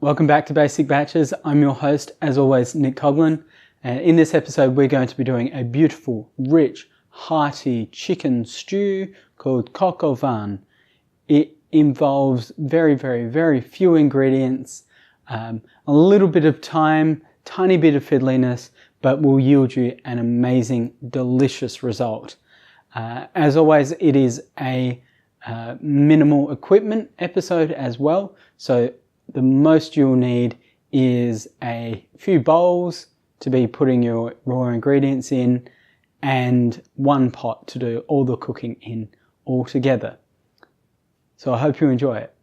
Welcome back to Basic Batches. I'm your host, as always, Nick Coughlin. And in this episode, we're going to be doing a beautiful, rich, hearty chicken stew called coq au vin. It involves very few ingredients, a little bit of time, tiny bit of fiddliness, but will yield you an amazing, delicious result. As always, it is a minimal equipment episode as well. So the most you'll need is a few bowls to be putting your raw ingredients in and one pot to do all the cooking in all together. So I hope you enjoy it.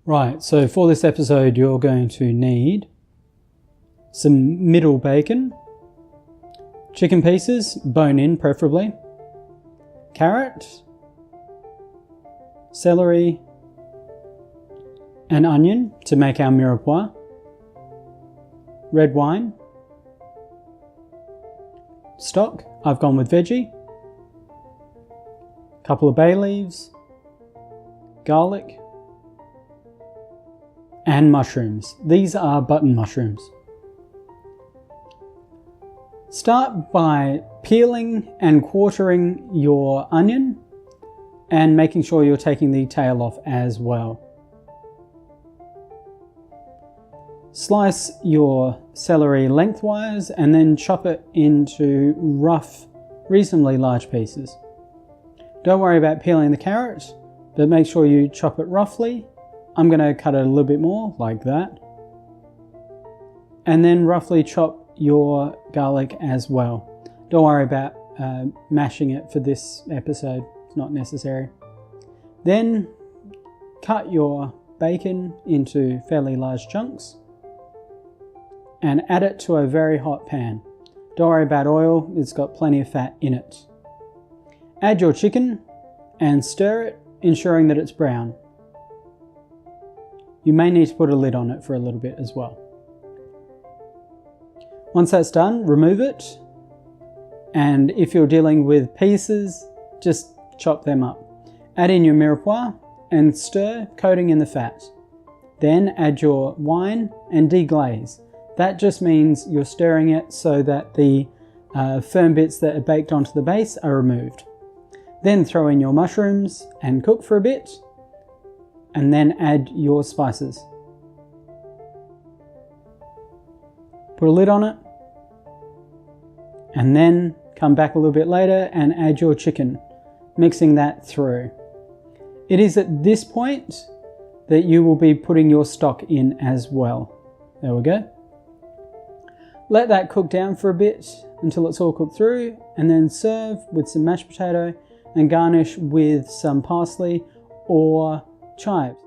Right, so for this episode you're going to need some middle bacon, chicken pieces, bone-in preferably, carrot, celery, an onion to make our mirepoix, red wine, stock, I've gone with veggie, couple of bay leaves, garlic, and mushrooms. These are button mushrooms. Start by peeling and quartering your onion and making sure you're taking the tail off as well. Slice your celery lengthwise and then chop it into rough, reasonably large pieces. Don't worry about peeling the carrot, but make sure you chop it roughly. I'm going to cut it a little bit more, like that. And then roughly chop your garlic as well. Don't worry about mashing it for this episode, it's not necessary. Then cut your bacon into fairly large chunks and add it to a very hot pan. Don't worry about oil, it's got plenty of fat in it. Add your chicken and stir it, ensuring that it's brown. You may need to put a lid on it for a little bit as well. Once that's done, remove it, and if you're dealing with pieces, just chop them up. Add in your mirepoix and stir, coating in the fat. Then add your wine and deglaze. That just means you're stirring it so that the firm bits that are baked onto the base are removed. Then throw in your mushrooms and cook for a bit, and then add your spices. Put a lid on it, and then come back a little bit later and add your chicken, mixing that through. It is at this point that you will be putting your stock in as well. There we go. Let that cook down for a bit until it's all cooked through, and then serve with some mashed potato and garnish with some parsley or chives.